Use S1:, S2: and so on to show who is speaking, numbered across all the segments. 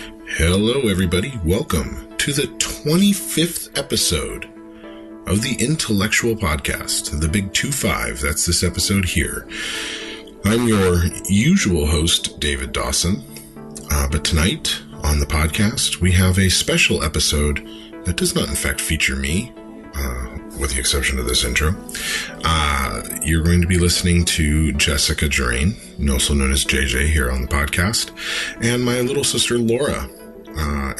S1: Hello, everybody. Welcome to the 25th episode of the Intellectual Podcast, the Big 2-5. That's this episode here. I'm your usual host, David Dawson, but tonight on the podcast, we have a special episode that does not, in fact, feature me, with the exception of this intro. You're going to be listening to Jessica Drain, also known as JJ, here on the podcast, and my little sister Laura,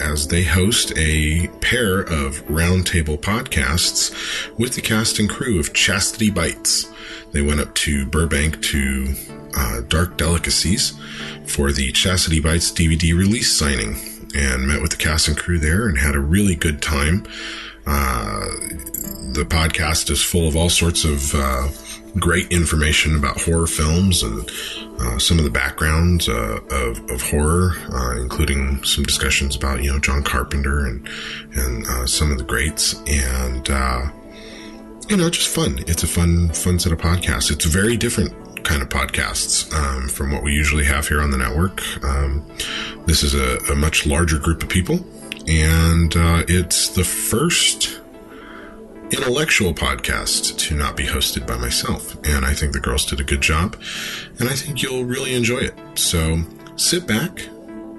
S1: as they host a pair of roundtable podcasts with the cast and crew of Chastity Bites. They went up to Burbank to Dark Delicacies for the Chastity Bites DVD release signing and met with the cast and crew there and had a really good time. The podcast is full of all sorts of great information about horror films and some of the backgrounds of horror, including some discussions about, John Carpenter and some of the greats, and just fun. It's a fun set of podcasts. It's a very different kind of podcasts from what we usually have here on the network. This is a much larger group of people, and it's the first intellectual podcast to not be hosted by myself, and I think the girls did a good job, and I think you'll really enjoy it. So sit back,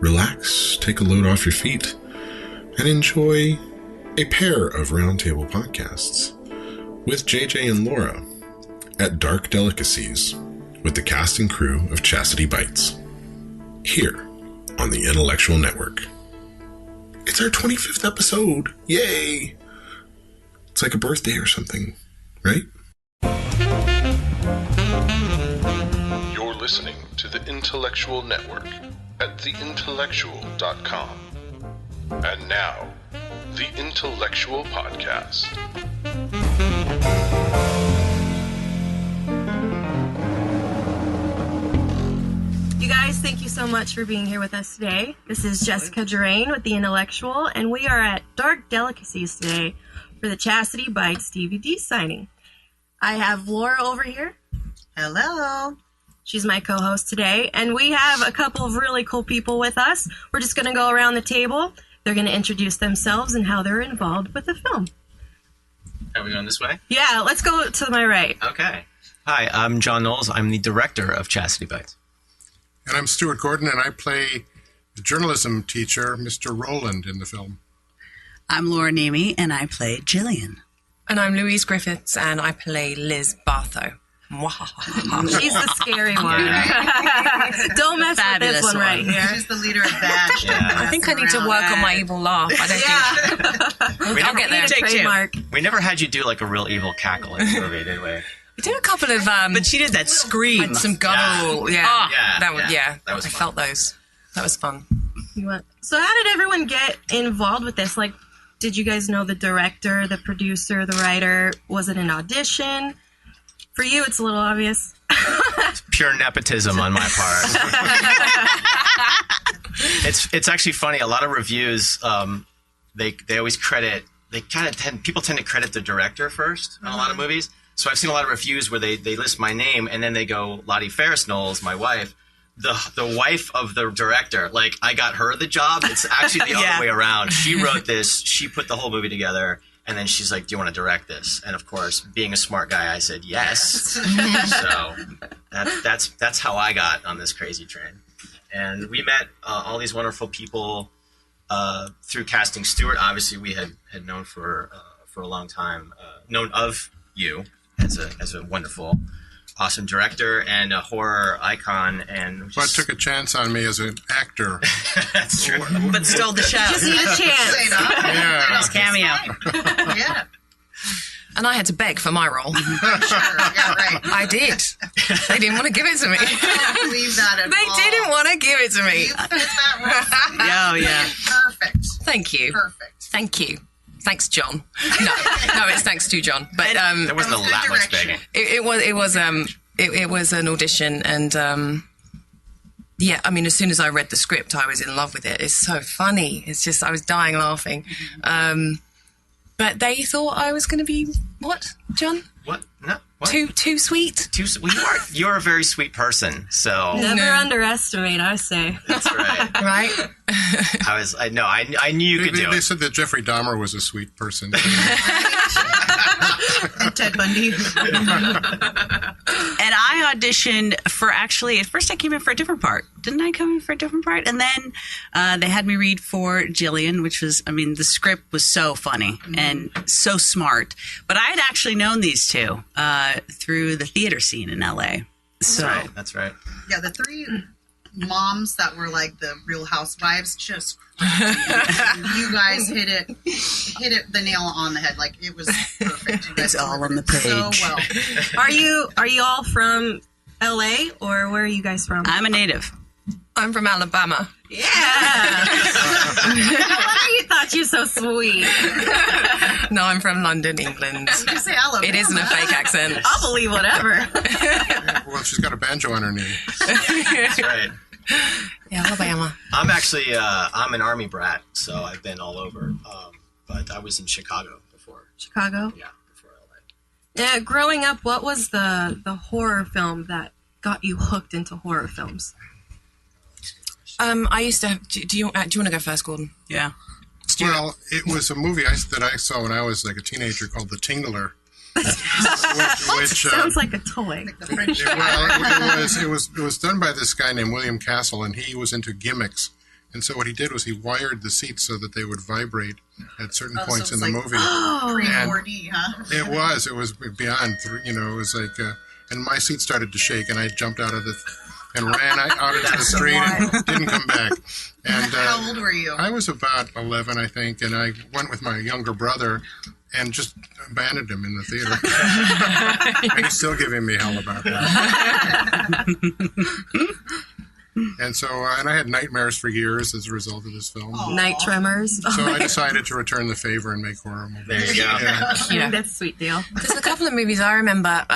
S1: relax, take a load off your feet, and enjoy a pair of roundtable podcasts with JJ and Laura at Dark Delicacies with the cast and crew of Chastity Bites here on the Intellectual Network. It's our 25th episode. Yay! It's like a birthday or something, right? You're listening to the Intellectual Network at theintellectual.com. And now, the Intellectual Podcast.
S2: You guys, thank you so much for being here with us today. This is Jessica Drain with the Intellectual, and we are at Dark Delicacies today for the Chastity Bites DVD signing. I have Laura over here.
S3: Hello.
S2: She's my co-host today, and we have a couple of really cool people with us. We're just going to go around the table. They're going to introduce themselves and how they're involved with the film.
S4: Are we going this way?
S2: Yeah, let's go to my right.
S4: Okay. Hi, I'm John Knowles. I'm the director of Chastity Bites.
S5: And I'm Stuart Gordon, and I play the journalism teacher, Mr. Rowland, in the film.
S3: I'm Laura Nemi, and I play Jillian.
S6: And I'm Louise Griffiths, and I play Liz Bartho.
S2: She's the scary one. Don't mess
S3: Fabulous
S2: with this one right here.
S3: She's the leader of that.
S6: Yeah. I think I need to work on my evil laugh. I don't think... I'll get there.
S2: Trademark.
S4: We never had you do like a real evil cackle in the movie, did we?
S6: We did a couple of...
S3: but she did that scream.
S6: And some guttural... Yeah. That was
S4: fun.
S6: I felt those. That was fun.
S2: So how did everyone get involved with this? Like, did you guys know the director, the producer, the writer? Was it an audition? For you, it's a little obvious.
S4: It's pure nepotism on my part. It's actually funny. A lot of reviews, they always credit... people tend to credit the director first in a lot of movies. So I've seen a lot of reviews where they list my name and then they go, Lottie Ferris Knowles, my wife, the wife of the director. Like, I got her the job. It's actually the other way around. She wrote this. She put the whole movie together. And then she's like, do you want to direct this? And of course, being a smart guy, I said yes. So that's how I got on this crazy train. And we met all these wonderful people through casting Stuart. Obviously, we had known for a long time, known of you as a wonderful, awesome director and a horror icon. And
S5: But took a chance on me as an actor.
S4: That's true.
S3: But stole the show.
S2: Just need a chance.
S5: Yeah.
S3: Cameo. Yeah.
S6: And I had to beg for my role.
S3: Sure. Yeah, right.
S6: I did. They didn't want to give it to me.
S3: I don't believe that at all.
S6: They didn't want to give it to me.
S3: You fit that role.
S6: Yeah.
S3: Perfect.
S6: Thank you.
S3: Perfect.
S6: Thank you. Thanks, John. No, it's thanks to John. But
S4: there wasn't that much begging.
S6: It was an audition, and yeah, I mean, as soon as I read the script, I was in love with it. It's so funny. It's just I was dying laughing. But they thought I was going to be what, John?
S4: What? No.
S6: Too sweet?
S4: You're a very sweet person, so
S2: Never underestimate, I say.
S4: that's right.
S6: Right?
S4: I knew you could do
S5: They
S4: it.
S5: said that Jeffrey Dahmer was a sweet person.
S3: And Ted Bundy. And I auditioned for at first I came in for a different part. Didn't I come in for a different part? And then they had me read for Jillian, which was, the script was so funny and so smart. But I had actually known these two through the theater scene in LA. So
S4: That's right.
S7: Yeah, the three moms that were like the Real Housewives just cracked me. You guys hit it the nail on the head. Like, it was perfect. You guys
S3: It's all on the
S7: delivered it
S3: page.
S7: so well.
S2: Are you all from LA, or where are you guys from?
S3: I'm a native.
S6: I'm from Alabama.
S2: Yeah. No wonder you thought you were so sweet.
S6: No, I'm from London, England.
S7: You say Alabama.
S6: It isn't a fake accent.
S2: I'll believe whatever.
S5: Well, she's got a banjo on her knee.
S4: That's right.
S6: Yeah, Alabama.
S4: I'm actually I'm an Army brat, so I've been all over. But I was in Chicago before.
S2: Chicago.
S4: Yeah, before LA.
S2: Yeah, growing up, what was the horror film that got you hooked into horror films?
S6: I used to. Do you want to go first, Gordon?
S3: Yeah.
S5: Well, it was a movie that I saw when I was like a teenager called The Tingler. which
S2: Sounds like a toy.
S7: The French
S5: it was done by this guy named William Castle, and he was into gimmicks. And so what he did was he wired the seats so that they would vibrate at certain points
S7: so
S5: in the
S7: it's like
S5: movie.
S7: pre-4D, huh?
S5: It was beyond, it was like, and my seat started to shake, and I jumped out of and ran out into the street and didn't come back. And
S7: How old were you?
S5: I was about 11, I think, and I went with my younger brother and just abandoned him in the theater. And he's still giving me hell about that. And so, and I had nightmares for years as a result of this film.
S2: Night Tremors.
S5: So I decided to return the favor and make horror movies.
S4: There you go.
S5: Yeah.
S2: Yeah. That's a sweet deal.
S6: There's a couple of movies I remember.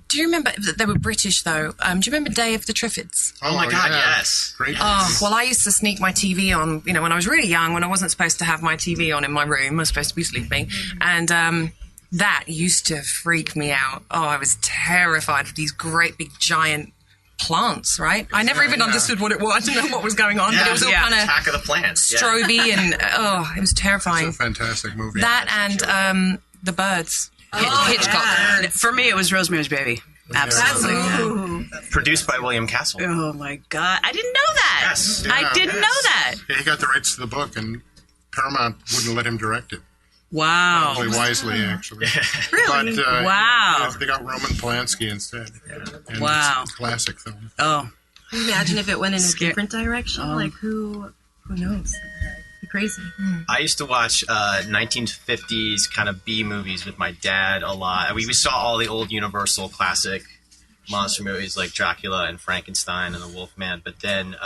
S6: Do you remember? They were British, though. Do you remember Day of the Triffids?
S4: Oh my God,
S5: yeah.
S4: yes.
S5: Great.
S6: Oh, well, I used to sneak my TV on, when I was really young, when I wasn't supposed to have my TV on in my room. I was supposed to be sleeping. And that used to freak me out. Oh, I was terrified of these great big giant plants, right? I never even understood what it was. I didn't know what was going on. But it was all kind of
S4: Attack of the Plants. Yeah.
S6: stroby and, it was terrifying.
S5: It's a fantastic movie.
S6: That and The Birds. Hitchcock.
S2: Yeah.
S3: For me, it was Rosemary's Baby. Absolutely.
S2: Ooh.
S4: Produced by William Castle.
S3: Oh my God! I didn't know that.
S4: Yes.
S3: I didn't know that.
S5: Yeah, he got the rights to the book, and Paramount wouldn't let him direct it.
S3: Wow.
S5: Probably wisely, actually.
S2: Really?
S5: But,
S3: Wow.
S5: They got Roman Polanski instead. And
S3: Wow.
S5: It's a classic film.
S3: Oh.
S2: Imagine if it went in a
S3: Scare-
S2: different direction. Like, who knows? Be crazy.
S4: I used to watch 1950s kind of B movies with my dad a lot. We saw all the old Universal classic monster movies like Dracula and Frankenstein and the Wolfman. But then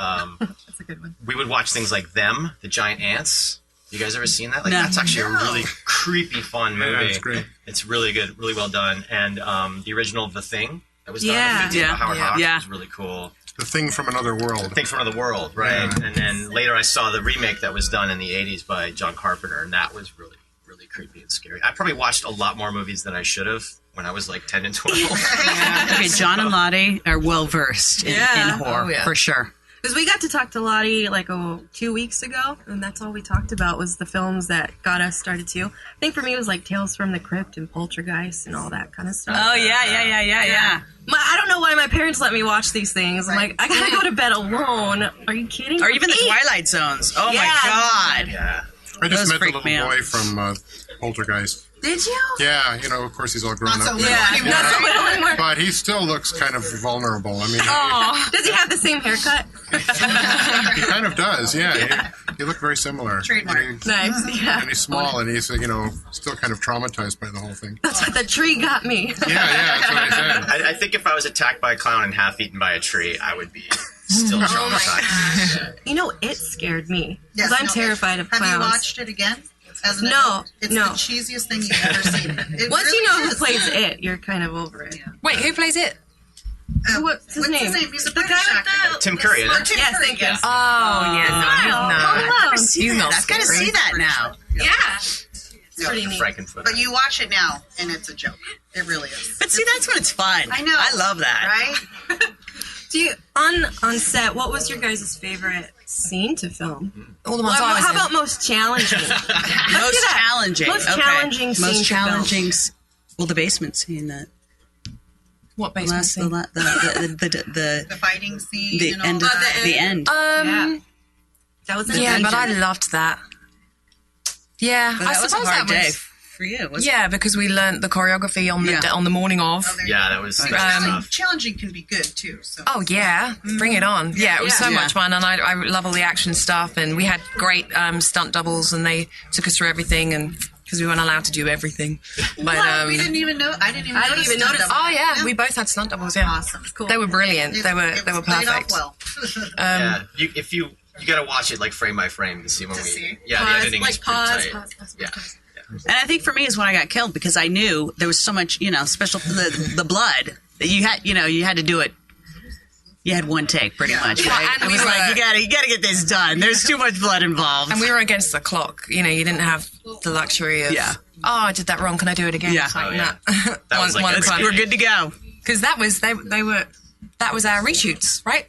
S2: That's a good one.
S4: we would watch things like Them, the Giant Ants. You guys ever seen that? Like,
S3: No.
S4: that's actually a really creepy, fun movie.
S5: Yeah, it's great.
S4: It's really good, really well done. And the original The Thing that was done
S2: Yeah.
S4: in the 50s by Howard
S6: Yeah.
S4: Hawks
S3: Yeah.
S4: was really cool.
S5: The Thing from Another World.
S4: Things from Another World, right?
S5: Yeah.
S4: And then later I saw the remake that was done in the 80s by John Carpenter, and that was really, really creepy and scary. I probably watched a lot more movies than I should have when I was like 10 and 12.
S3: Okay, John and Lottie are well versed in horror,
S6: Oh, yeah.
S3: for sure.
S2: Because we got to talk to Lottie like 2 weeks ago, and that's all we talked about was the films that got us started too. I think for me it was like Tales from the Crypt and Poltergeist and all that kind of stuff.
S3: Oh yeah.
S2: I don't know why my parents let me watch these things. I'm like, I gotta go to bed alone. Are you kidding?
S3: Or even the
S2: me?
S3: Twilight Zones. Oh
S2: Yeah.
S3: my God.
S4: Yeah.
S5: I just
S3: Those
S5: met the
S3: freak
S5: little
S3: me out.
S5: boy from Poltergeist.
S2: Did you?
S5: Yeah, of course he's all grown
S7: Not so
S5: up
S7: little
S5: now.
S7: anymore.
S2: Not so little anymore.
S5: But he still looks kind of vulnerable. I mean,
S2: Does he have the same haircut?
S5: he kind of does, yeah. He looked very similar.
S7: Trademark.
S5: And
S2: Nice. Yeah.
S5: he's small, and he's, still kind of traumatized by the whole thing.
S2: That's what the tree got me.
S5: Yeah, that's what I said.
S4: I think if I was attacked by a clown and half eaten by a tree, I would be still traumatized.
S2: It scared me.
S7: Yes,
S2: Because I'm
S7: no,
S2: terrified of
S7: Have
S2: clowns.
S7: you watched it again? As an
S2: No,
S7: adult? It's
S2: no.
S7: the cheesiest thing you've ever seen. It
S2: Once
S7: really
S2: you know
S7: is.
S2: who plays it, you're kind of over it.
S6: Wait, who plays it?
S2: What's his name?
S7: He's a
S2: The guy
S7: British
S2: with
S7: actor.
S4: Tim Curry, isn't it?
S7: Tim
S2: Yes,
S7: Curry,
S2: thank you.
S7: yes.
S6: Oh, yeah, no, he's
S2: Home Alone.
S6: not.
S3: I've got to see that now.
S2: Yeah. It's pretty neat.
S4: Frankenfoot.
S7: But you watch it now, and it's a joke. It really is.
S3: But see, that's when it's fun.
S7: I know.
S3: I love that.
S7: Right?
S2: Do you on set? What was your guys' favorite scene to film?
S6: All the ones I was
S2: How
S6: in.
S2: about most challenging?
S3: Most challenging.
S2: Most
S3: Okay.
S2: challenging scene
S3: Most
S2: to film.
S3: challenging. Well, the basement scene. That
S6: What basement
S3: last,
S6: scene?
S7: The fighting scene
S3: the
S7: and all
S3: end.
S7: that.
S3: The end.
S2: Yeah. That was an
S6: Yeah, but I
S2: adventure.
S6: loved that. Yeah,
S3: But
S6: I
S3: that was a
S6: suppose
S3: hard
S6: that
S3: day
S6: was.
S3: for you. Wasn't
S6: Yeah, because we learnt the choreography on the
S3: Yeah.
S6: on the morning of.
S4: Yeah, that was
S7: Challenging can be good too. So.
S6: Oh yeah, bring it on! Yeah, it was so
S3: Yeah.
S6: much fun, and I love all the action stuff. And we had great stunt doubles, and they took us through everything, and because we weren't allowed to do everything. But
S7: We didn't even know. I didn't even notice.
S2: notice.
S6: oh yeah, we both had stunt doubles. Yeah,
S7: Awesome.
S2: Cool.
S6: they were brilliant. They were
S7: It was
S6: perfect.
S7: played off well.
S4: yeah. If you got to watch it like frame by frame to see when we.
S7: see.
S4: Yeah,
S2: Pause,
S4: the editing is pretty
S2: pause,
S4: tight.
S2: pause.
S4: Yeah.
S3: And I think for me is when I got killed because I knew there was so much, special the blood that you had to do it. You had one take pretty much, right?
S6: and
S3: It
S6: we
S3: was like
S6: were-
S3: you gotta get this done. There's too much blood involved.
S6: And we were against the clock. You didn't have the luxury of.
S3: Yeah.
S6: Oh, I did that wrong. Can I do it again?
S3: Yeah.
S6: It's like,
S4: Oh, yeah.
S6: nah.
S4: That was like-
S3: Let's- we're good to go.
S6: Because that was they were that was our reshoots, right?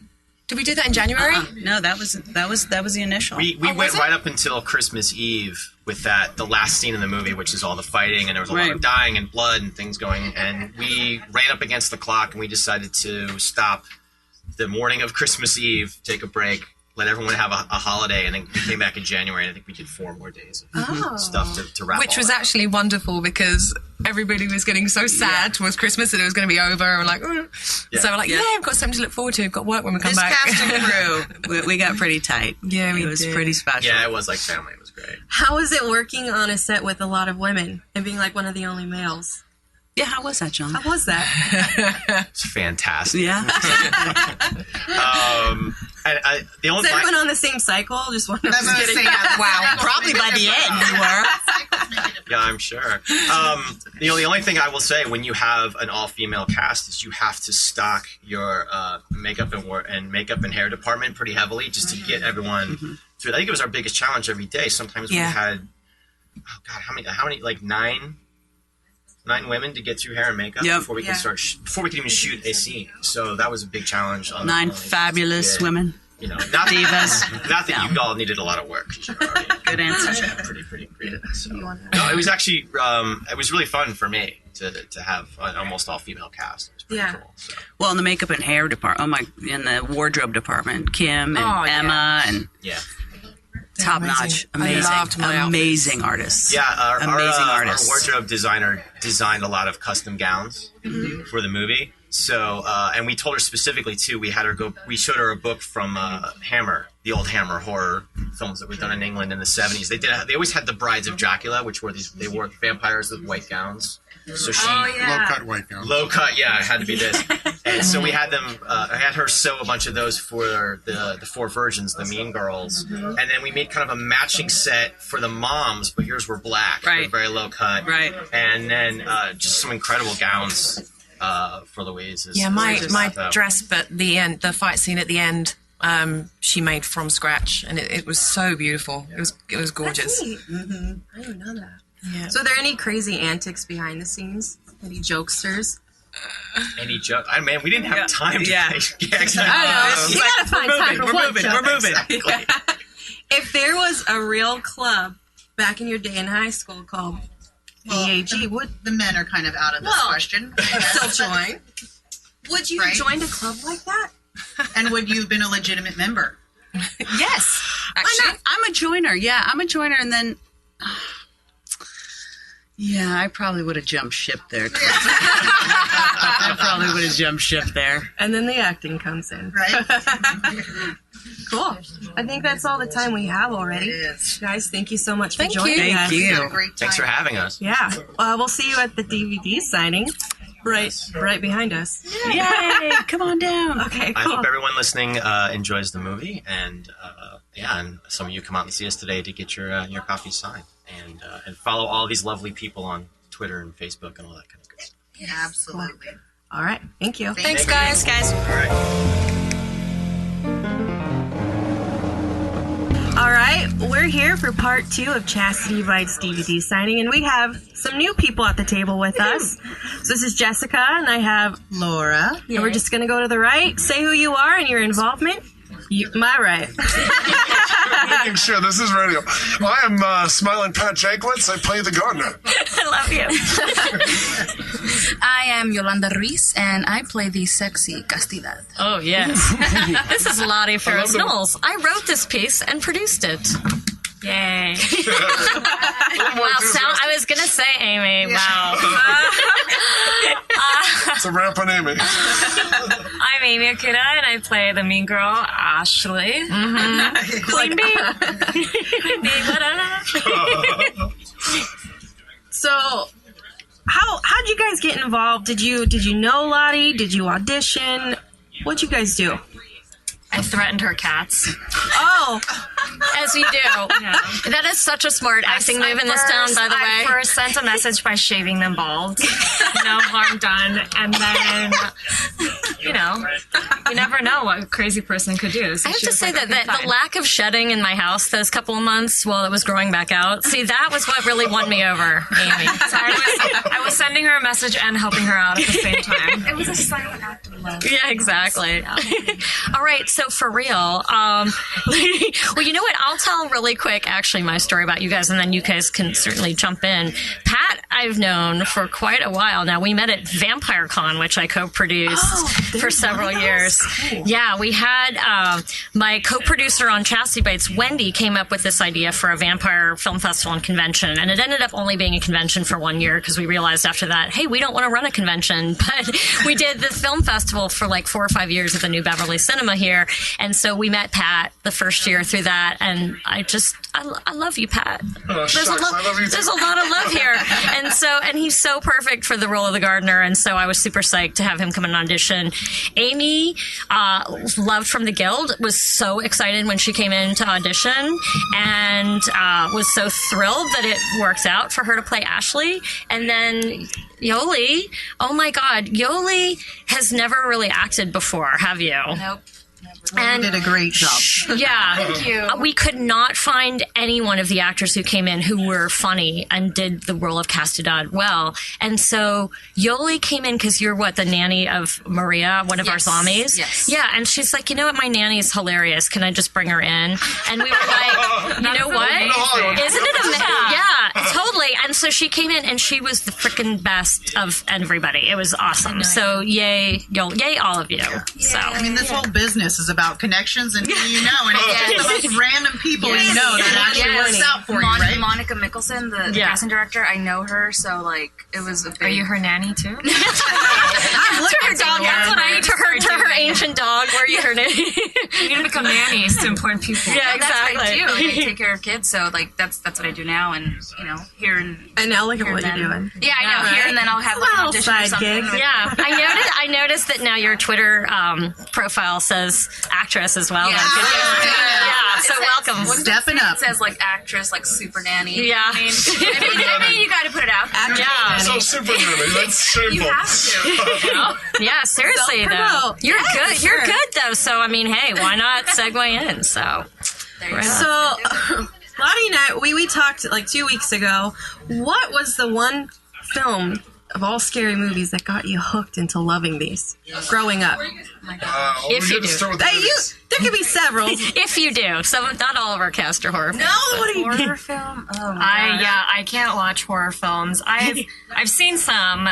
S6: Did we do that in January?
S3: No, that was the initial.
S4: We
S6: Oh,
S4: went
S6: was it?
S4: right up until Christmas Eve with the last scene in the movie, which is all the fighting, and there was a lot
S3: Right.
S4: of dying and blood and things going. And we ran up against the clock, and we decided to stop the morning of Christmas Eve, take a break, let everyone have a holiday, and then we came back in January. And I think we did 4 more days of stuff to wrap.
S6: Which
S4: all
S6: was
S4: that.
S6: actually wonderful because everybody was getting so sad towards Christmas that it was going to be over. And like, "Ugh." So we're like, yeah, we've got something to look forward to. We've got work when we come
S3: This
S6: back.
S3: cast and crew, we got pretty tight.
S6: Yeah, we
S3: it was
S6: did.
S3: pretty special.
S4: Yeah, it was like family. It was great.
S2: How is it working on a set with a lot of women and being like one of the only males?
S3: Yeah, how was that, John?
S2: How was that?
S4: It's fantastic.
S3: Yeah,
S4: And the only
S2: Is everyone on the same cycle? Just one of
S7: That's what I was saying.
S6: Wow.
S3: probably by the end we were.
S4: Yeah, I'm sure. The only thing I will say when you have an all-female cast is you have to stock your makeup and hair department pretty heavily just to get everyone through. I think it was our biggest challenge every day. Sometimes we had, oh God, how many like 9 women to get through hair and makeup before we could before we could even shoot a scene. So that was a big challenge.
S3: 9 fabulous women.
S4: Not
S3: divas.
S4: Not that you all needed a lot of work.
S3: Good answer.
S4: Pretty great. So, no, it was actually it was really fun for me to have an almost all female cast. It was pretty cool. So.
S3: Well, in the makeup and hair department, in the wardrobe department, Kim and Emma and top notch, amazing,
S6: I loved my
S3: amazing artists.
S4: Yeah, our
S3: artists.
S4: wardrobe designer designed a lot of custom gowns for the movie. So, and we told her specifically too. We showed her a book from Hammer, the old Hammer horror films that we've done in England in the 70s. They always had the Brides of Dracula, which were they wore vampires with white gowns. So she
S5: Low-cut white gown.
S4: low cut, yeah, it had to be this. And so we had them. I had her sew a bunch of those for the 4 virgins, the Mean Girls, and then we made kind of a matching set for the moms, but yours were black,
S3: Right.
S4: very low cut,
S3: Right.
S4: And then just some incredible gowns for Louise.
S6: Yeah, my dress, but the fight scene at the end, she made from scratch, and it was so beautiful. It was gorgeous.
S2: That's neat. I didn't know that.
S6: Yeah.
S2: So, are there any crazy antics behind the scenes? Any jokesters?
S4: Any joke? Man, we didn't have time to make gags.
S2: I know. You gotta find time for one joke.
S3: We're moving.
S4: Exactly.
S2: If there was a real club back in your day in high school called BAG, would
S7: The men are kind of out of this question.
S2: still join? Would you have
S7: Right.
S2: joined a club like that?
S7: And would you have been a legitimate member?
S6: Yes, actually.
S3: I'm a joiner. Yeah, I'm a joiner, and then. Yeah, I probably would have jumped ship there. I probably would have jumped ship there.
S2: And then the acting comes in.
S7: Right?
S2: Cool. I think that's all the time we have already.
S7: It is.
S2: Guys, thank you so much for
S6: Thank
S2: joining
S6: you.
S2: us.
S3: Thank you.
S7: Had a great time.
S4: Thanks for having us.
S2: Yeah. We'll see you at the DVD signing right behind us.
S3: Yay! Come on down.
S2: Okay,
S4: I
S2: cool.
S4: hope everyone listening enjoys the movie, and and some of you come out and see us today to get your copies signed, and follow all these lovely people on Twitter and Facebook and all that kind of good stuff.
S7: Absolutely.
S2: All right. Thank you.
S6: Thanks, guys.
S4: All right.
S2: All right. right, we're here for part 2 of Chastity Bites DVD signing, and we have some new people at the table with us. So this is Jessica, and I have
S7: Laura.
S2: and we're just going to go to the right, say who you are and your involvement. My right.
S8: Making sure this is radio. I am Smiling Pat Janklitz. I play the gardener.
S2: I love you.
S9: I am Yolanda Reese, and I play the sexy Castidad.
S10: Oh, yes. This is Lottie Ferris Knowles. I wrote this piece and produced it. Yay. Wow, I was going to say Amy. Wow.
S8: It's a rap on Amy.
S10: I'm Amy Okuda, and I play the mean girl, Ashley. Queen bee. Queen bee,
S2: So, how'd you guys get involved? Did you know Lottie? Did you audition? What'd you guys do?
S10: I threatened her cats.
S2: Oh,
S10: as you do. Yeah.
S11: That is such a smart acting move in this town, by the way.
S10: I first sent a message by shaving them bald. No harm done. And then, you never know what a crazy person could do. So
S11: I have to say that the lack of shedding in my house those couple of months while it was growing back out, see, that was what really won me over, Amy.
S10: So I was sending her a message and helping her out at the same time.
S9: It was a silent act of love.
S11: Yeah, exactly. All right, so for real, well, you know what? I'll tell really quick, actually, my story about you guys, and then you guys can certainly jump in. Pat, I've known for quite a while now. We met at Vampire Con, which I co-produced for several years. Cool. Yeah, we had my co-producer on Chastity Bites, Wendy, came up with this idea for a vampire film festival and convention, and it ended up only being a convention for 1 year because we realized after that, hey, we don't want to run a convention, but we did the film festival for like 4 or 5 years at the New Beverly Cinema here, and so we met Pat the first year through that, and I love you, Pat.
S8: Oh, there's a lot
S11: of love here, and he's so perfect for the role of the gardener, and so I was super psyched to have him come and audition. Amy, loved from the Guild, was so excited when she came in to audition, and was so thrilled that it worked out for her to play Ashley. And then Yoli, oh my God, Yoli has never really acted before, have you?
S9: Nope.
S7: And did a great job.
S11: Yeah.
S9: Thank you.
S11: We could not find any one of the actors who came in who were funny and did the role of Castidad well. And so Yoli came in because you're the nanny of Maria, one of our zombies?
S9: Yes.
S11: Yeah, and she's like, you know what, my nanny is hilarious. Can I just bring her in? And we were like, you know what? Isn't it amazing? Yeah, totally. And so she came in and she was the freaking best of everybody. It was awesome. So yay, yay all of you.
S7: Yeah.
S11: So
S7: I mean, this whole business is about connections and who you know, and it's just the most random people you know that actually works out for you, right?
S9: Monica Mickelson, the casting director, I know her, so it was a big...
S10: Are you her nanny too?
S11: To her dog, that's what I to her ancient dog. Were you her nanny?
S10: You need to become nannies to important people.
S11: Yeah, exactly.
S9: That's what I do. I take care of kids, so that's what I do now, and here and
S2: now look at what you're doing.
S9: Yeah, I know. Here and then I'll have an audition
S2: side
S9: or something.
S2: gig.
S11: Yeah, I noticed that now your Twitter profile says actress as well.
S9: Yeah.
S11: So welcome.
S7: Stepping up.
S9: It says actress, super nanny.
S11: Yeah.
S9: I mean, you got to put it out.
S11: Yeah.
S8: So super nanny. That's shameful.
S9: You have to.
S11: Yeah, seriously though. You're good. You're good though. So I mean, hey, why not segue in? So.
S2: So, Lottie and I, we talked 2 weeks ago. What was the one film of all scary movies that got you hooked into loving these growing up?
S11: If you do.
S2: There could be several.
S11: If you do. Not all of our cast are horror films.
S2: No, what do you mean?
S9: Horror film? Oh, my God.
S10: I can't watch horror films. I've seen some,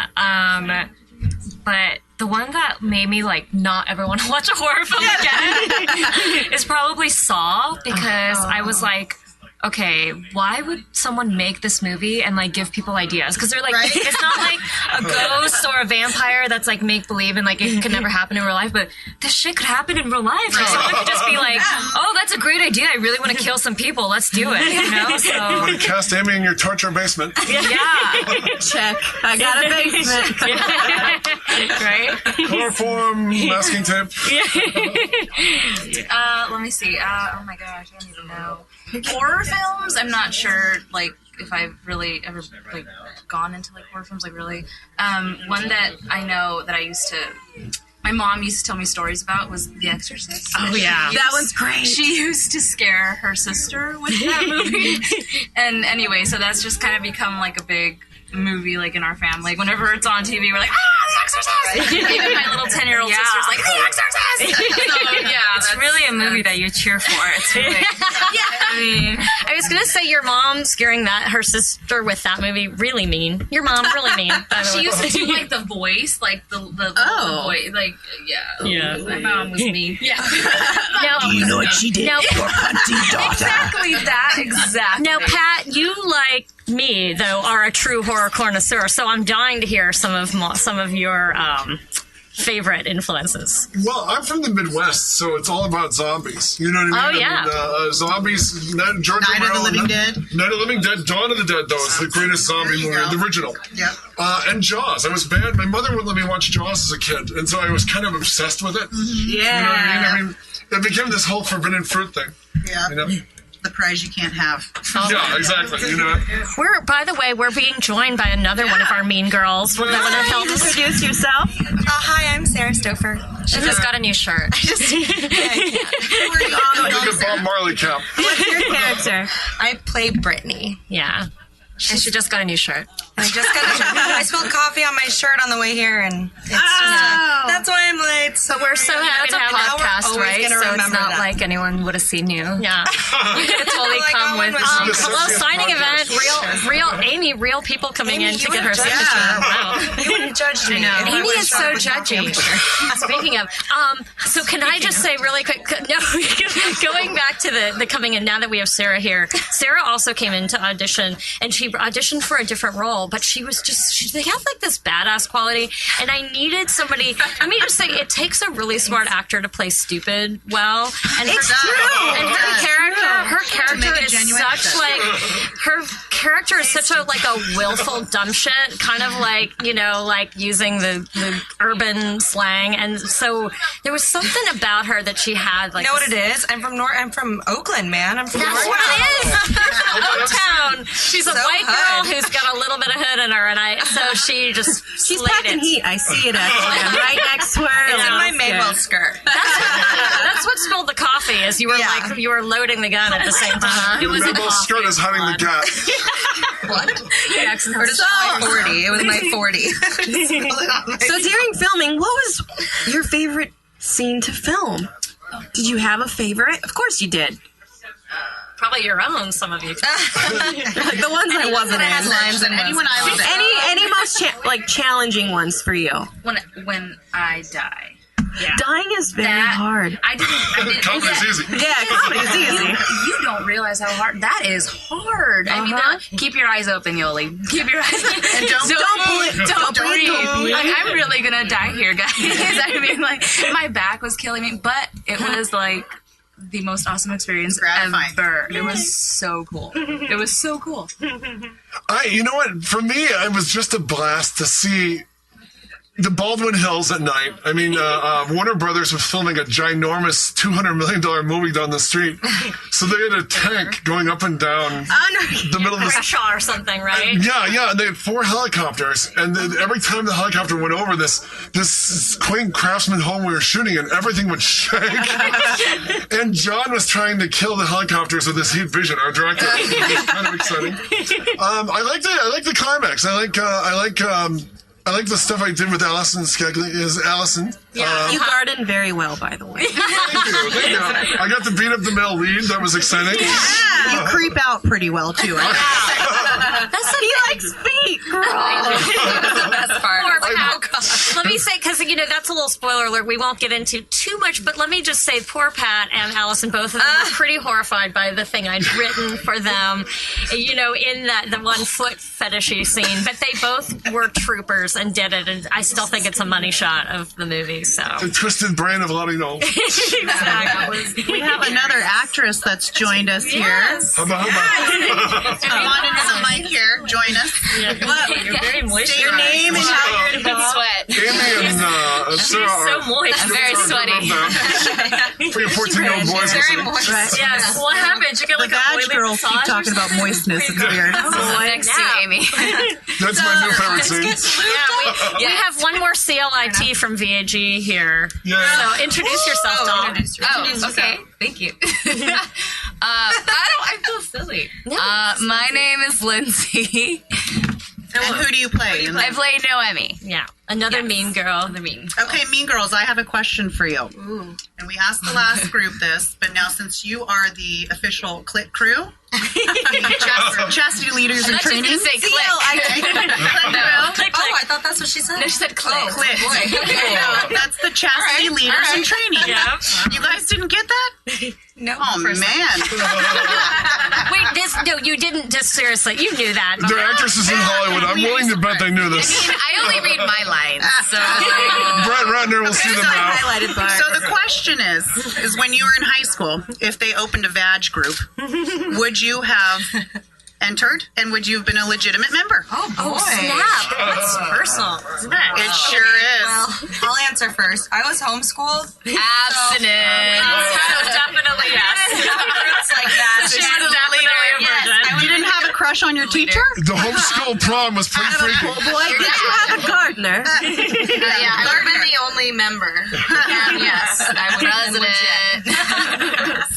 S10: but the one that made me not ever want to watch a horror film again is probably Saw, because I was like, okay, why would someone make this movie and give people ideas? Because they're it's not like a ghost or a vampire that's make believe and it could never happen in real life, but this shit could happen in real life. Someone could just be like, oh, that's a great idea. I really want to kill some people. Let's do it. So
S8: Cast Amy in your torture basement.
S2: Yeah. Check. I got a basement.
S11: Right?
S8: Chloroform, masking tape.
S9: Let me see. Oh my gosh, I don't even know. Horror films? I'm not sure, if I've really ever, gone into, horror films, really. One that I know that I used to my mom used to tell me stories about was The Exorcist.
S11: Oh, yeah.
S2: That one's great.
S9: She used to scare her sister with that movie. And anyway, so that's just kind of become like a big movie like in our family. Like whenever it's on TV, we're like, The Exorcist! Even my little 10-year-old sister's like, The Exorcist! So, yeah,
S10: It's really a movie that you cheer for. It's really, I mean,
S11: I was gonna say your mom scaring her sister with that movie really mean. Your mom really mean. By the
S9: she
S11: way.
S9: used to do like the voice, like the voice, like yeah. My mom was mean. Yeah.
S11: Now,
S12: You know what she did?
S11: Now,
S12: Your hunty daughter.
S9: Exactly that. Exactly.
S11: now, Pat, you like me though are a true horror connoisseur, so I'm dying to hear some of your favorite influences.
S8: Well, I'm from the Midwest, so it's all about zombies. You know what I mean?
S11: Oh, yeah.
S8: I mean, zombies, George
S7: Night of the
S8: Romero,
S7: Living Dead.
S8: Night of the Living Dead, Dawn of the Dead, though, is the greatest zombie
S7: you
S8: movie,
S7: go.
S8: the original.
S7: Yep.
S8: And Jaws. I was bad. My mother wouldn't let me watch Jaws as a kid, and so I was kind of obsessed with it. You know what I mean? I mean, it became this whole forbidden fruit thing.
S7: Yeah.
S8: You know?
S7: The prize you can't have.
S8: Yeah, exactly. You know?
S11: By the way, we're being joined by another one of our mean girls. That would have helped us.
S2: Introduce yourself.
S13: Hi, I'm Sarah Stouffer.
S11: She just got a new shirt.
S8: Like a Bob Marley cap.
S2: What's your character?
S13: I play Brittany.
S11: Yeah. And she just got a new shirt.
S13: I just got I spilled coffee on my shirt on the way here, and it's that's why I'm late. So
S11: We're so happy to have
S13: We're
S11: podcast,
S13: always
S11: right?
S13: gonna
S11: So it's
S13: remember
S11: not
S13: that.
S11: like anyone would have seen you. Yeah. You could totally
S13: Like,
S11: come with hello,
S8: Associate
S11: signing event.
S8: podcast.
S11: Real people coming
S13: Amy,
S11: in
S13: you
S11: to get her
S13: would've judged
S11: signature.
S13: me.
S11: Wow.
S13: You would have judged me. if I
S11: Amy
S13: would've
S11: is so
S13: started with coffee on my
S11: judgy.
S13: shirt.
S11: Speaking of, so can I just say really quick? No, going back to the coming in. Now that we have Sarah here, Sarah also came in to audition, and she auditioned for a different role, but she was just they have like this badass quality, and I needed somebody. Let me just say, it takes a really smart actor to play stupid well, and her character is such like her character is such a like a willful dumb shit, kind of like like using the urban slang, and so there was something about her that she had. Like,
S13: You know what it is? I'm from Oakland, man. I'm from
S11: that's
S13: Oakland.
S11: what it is. Oaktown. She's a
S13: So
S11: white girl
S13: hood.
S11: who's got a little bit of hood in her, and so she just
S2: She's
S11: slayed
S2: packing
S11: it.
S2: heat. I see it actually. I'm right next to her.
S13: It's in my
S2: That's
S13: Maybell
S2: good.
S13: skirt.
S11: That's what spilled the coffee. Is you were like you were loading the gun at the same time. It was a
S8: Mabel's
S11: coffee.
S8: skirt is hiding the gap.
S13: What? My 40. It was my 40.
S2: So during filming, what was your favorite scene to film? Did you have a favorite? Of course you did.
S11: Probably your own. Some of you.
S2: The ones I wasn't in.
S13: Lines and
S7: Anyone I was in.
S2: Any most challenging ones for you?
S9: When I die. Yeah.
S2: Dying is very hard.
S9: I didn't.
S8: Comedy's easy.
S2: Yeah, comedy's easy.
S9: You don't realize how hard that is. Hard. I mean, keep your eyes open, Yoli. Keep your eyes open.
S7: And don't
S9: breathe. Like, I'm really gonna die here, guys. I mean, like my back was killing me, but it was like the most awesome experience
S7: Gratifying.
S9: ever. It was so cool. It was so cool.
S8: You know what? For me, it was just a blast to see the Baldwin Hills at night. I mean, Warner Brothers was filming a ginormous $200 million movie down the street. So they had a tank going up and down the middle of the
S11: Crenshaw or something, right?
S8: Yeah, and they had 4 helicopters, and then every time the helicopter went over this quaint craftsman home we were shooting in, everything would shake. And John was trying to kill the helicopters with his heat vision, our director. It was kind of exciting. I like the climax. I like the stuff I did with Allison Skegley. Is Allison?
S2: Yeah, you garden very well, by the way.
S8: Thank you. I got to beat up the male lead. That was exciting.
S7: You creep out pretty well too.
S2: He likes feet, girl.
S11: That's the best part. Let me say, because that's a little spoiler alert. We won't get into too much, but let me just say, poor Pat and Allison, both of them were pretty horrified by the thing I'd written for them. In the 1 foot fetishy scene, but they both were troopers and did it, and I still think it's a money shot of the movie. So
S8: The twisted brain of Lottie Knowles.
S11: exactly.
S7: We have another actress that's joined us here.
S8: Hubba.
S7: Come on into the mic here. Join us.
S11: You're very moist.
S7: Say your name and how you're
S13: Sweat.
S8: Amy and Sarah
S10: so
S8: are.
S10: moist.
S13: I'm very sweaty.
S8: For your 14-year-old boys listening.
S10: Right. Yes. What happened? You get
S12: The
S10: like a
S12: badge
S10: oily
S12: girls keep
S10: massage or
S12: talking about
S10: something?
S12: moistness. It's weird.
S13: Next to Amy.
S8: That's my new favorite scene.
S11: We have one more CLIT from VAG here.
S8: Yeah.
S11: So introduce yourself, Dom.
S13: Oh, okay. Thank you. I feel silly. My name is Lindsay.
S7: And who do you play?
S13: I play Noemi.
S11: Yeah. Another mean girl.
S13: The mean.
S7: Okay, Mean Girls, I have a question for you. Ooh. And we asked the last group this, but now since you are the official Click crew, Chastity leaders in training.
S13: I say Click.
S11: I
S13: thought that's what she said. No, she said Click.
S7: Click. No, that's the Chastity leaders in training.
S11: Yeah.
S7: You guys didn't get that?
S13: No.
S7: Oh, man.
S11: Wait, you didn't just seriously. You knew that.
S8: They're actresses in Hollywood. I'm willing to bet they knew this.
S13: I only read my lines, so.
S8: Brett Ratner will see them now.
S12: Highlighted bar.
S7: So the question is when you were in high school, if they opened a VAG group, would you have entered and would you have been a legitimate member?
S11: Oh, snap. That's personal, isn't it?
S7: It sure is.
S13: Well, I'll answer first. I was homeschooled. Abstinent.
S10: So definitely yes.
S13: It's like that.
S10: She was definitely a virgin.
S7: You didn't have a crush on your teacher?
S8: The homeschool prom was pretty freaky.
S12: Oh boy, did you have a gardener?
S13: Yeah, I would have been the only member. And yes, I would have been legit.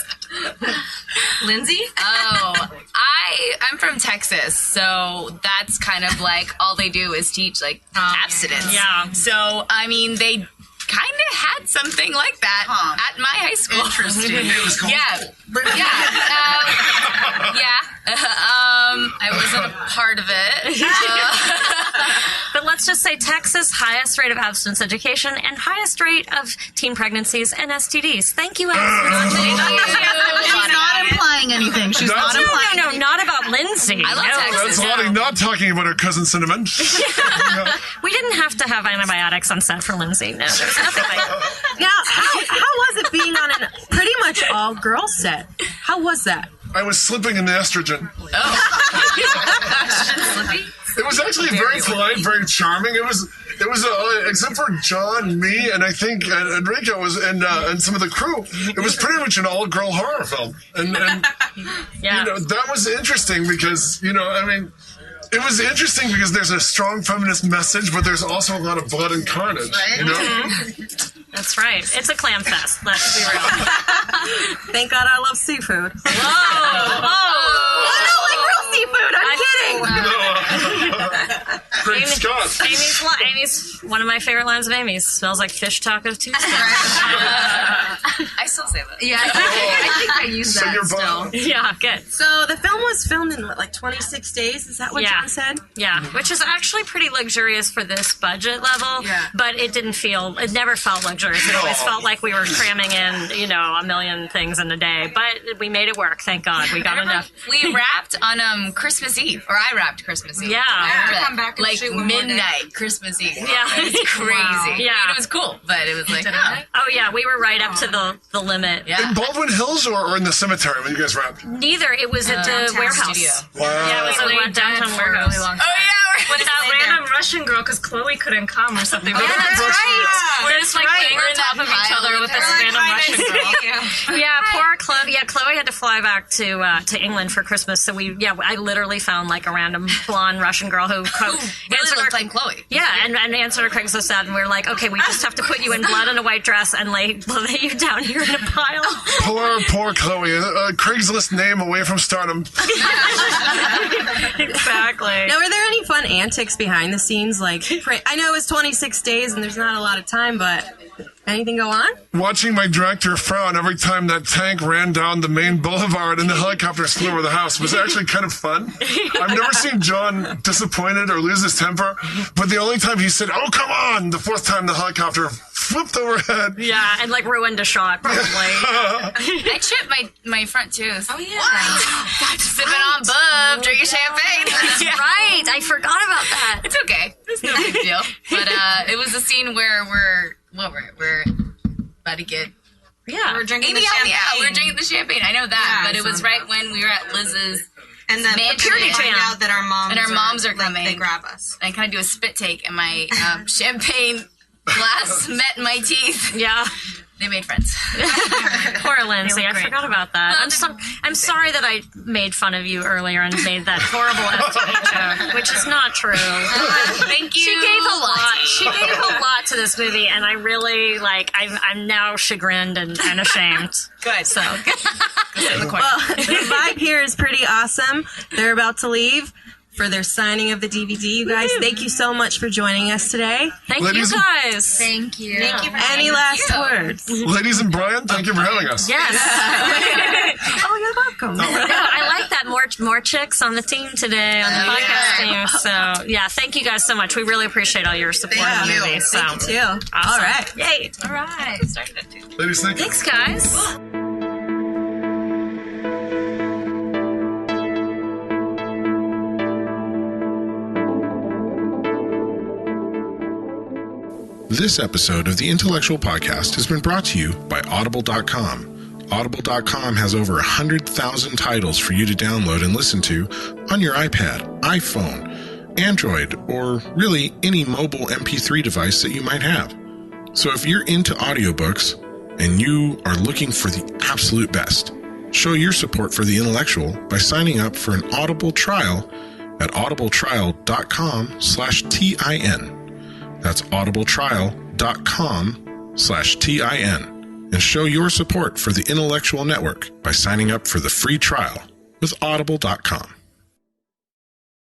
S13: Lindsay? Oh, I'm from Texas, so that's kind of like all they do is teach like abstinence.
S11: Yeah.
S13: So I mean, they kind of had something like that at my high school.
S7: Interesting.
S8: It was called
S13: I wasn't a part of it.
S11: But let's just say Texas, highest rate of abstinence education and highest rate of teen pregnancies and STDs. Thank you, Allison.
S7: She's not implying anything. She's not implying
S11: No, not about Lindsay.
S13: I love Texas.
S8: That's Lottie not talking about her cousin Cinnamon.
S11: We didn't have to have antibiotics on set for Lindsay. No, there's nothing like that.
S12: Now, how was it being on a pretty much all girl set? How was that?
S8: I was slipping in the estrogen. It was actually very polite, very charming. It was except for John, me, and I think Enrico was, and some of the crew. It was pretty much an all-girl horror film, and
S11: Yeah.
S8: that was interesting because it was interesting because there's a strong feminist message, but there's also a lot of blood and carnage.
S11: That's right. It's a clam fest. Let's be real.
S12: Thank God I love seafood.
S11: Whoa!
S12: I don't like real seafood. I'm kidding.
S8: Great Scott.
S11: Amy's one of my favorite lines of Amy's. Smells like fish tacos Tuesday.
S13: I still say that. Yeah, I think I use
S8: So
S13: that
S8: you're
S13: still.
S11: Yeah, good.
S12: So the film was filmed in what, like 26 days? Is that what John said?
S11: Yeah, which is actually pretty luxurious for this budget level.
S12: Yeah.
S11: But it never felt luxurious. It always felt like we were cramming in, a million things in a day. But we made it work, thank God. We got enough.
S13: We wrapped on Christmas Eve, or I wrapped Christmas Eve.
S11: Yeah.
S13: Come back and like midnight Christmas Eve.
S11: Yeah.
S13: It's crazy.
S11: Wow. Yeah.
S13: It was cool, but it was like,
S11: Oh, yeah, we were right up to the limit.
S13: Yeah.
S8: In Baldwin Hills or in the cemetery when you guys wrapped?
S11: Neither. It was at the warehouse.
S13: Studio.
S8: Wow.
S11: Yeah, it was at the downtown warehouse.
S13: Oh yeah,
S10: With that random Russian girl, because Chloe couldn't come or something.
S11: That's right. We're just like laying on top of each other with this random Russian girl. Yeah, poor Chloe. Yeah, Chloe had to fly back to England for Christmas, so I literally found like a random blonde Russian girl who
S13: really looked like Chloe.
S11: Yeah, and answered her Craigslist ad, and we were like, okay, we just have to put you in blood and a white dress and lay you down here in a pile.
S8: Poor Chloe. Craigslist name away from stardom.
S11: Exactly.
S12: Now, were there any fun antics behind the scenes? Like, I know it was 26 days and there's not a lot of time, but anything go on?
S8: Watching my director frown every time that tank ran down the main boulevard and the helicopters flew over the house was actually kind of fun. I've never seen John disappointed or lose his temper, but the only time he said, "Oh, come on," the fourth time the helicopter flipped overhead.
S11: Yeah, and like ruined a shot, probably.
S13: I chipped my front tooth. Oh yeah. That's sipping on bub, drinking champagne.
S11: That's right. I forgot about that.
S13: It's okay. It's no big deal. But it was a scene where we're about to get.
S11: Yeah,
S13: we're drinking the champagne. Yeah, we're drinking the champagne. I know that, but it was right when we were at Liz's And then
S11: Man,
S13: we find
S11: jam.
S13: out that our moms
S9: are
S13: like,
S9: coming.
S13: they grab us.
S9: And kind of do a spit take, and my champagne glass met my teeth.
S11: Yeah.
S9: They made friends.
S11: Poor Lindsay.
S10: They were
S11: I
S10: great.
S11: forgot about that. I'm sorry that I made fun of you earlier and made that horrible FTV joke, which is not true.
S9: Thank you.
S11: She gave a lot. She gave a lot to this movie, and I really I'm now chagrined and ashamed.
S6: Good.
S11: So
S2: Well, the vibe here is pretty awesome. They're about to leave for their signing of the DVD. You guys, thank you so much for joining us today.
S11: thank
S8: Ladies
S11: you
S8: and-
S11: guys.
S9: Thank you.
S13: Thank you for
S2: Any last words?
S8: Ladies and Brian, thank you for having us.
S11: Yes.
S2: Oh, you're welcome.
S11: No, I like that. More chicks on the team today on the podcast team. So yeah, thank you guys so much. We really appreciate all your support on the movie. So
S2: Thank you too.
S11: awesome.
S2: All right.
S11: Yay.
S9: All right. Started at 2.
S8: Ladies, thank you.
S11: Thanks, guys.
S1: This episode of the Intellectual Podcast has been brought to you by Audible.com. Audible.com has over 100,000 titles for you to download and listen to on your iPad, iPhone, Android, or really any mobile MP3 device that you might have. So if you're into audiobooks and you are looking for the absolute best, show your support for the intellectual by signing up for an Audible trial at audibletrial.com/TIN. That's audibletrial.com/TIN. And show your support for the Intellectual Network by signing up for the free trial with Audible.com.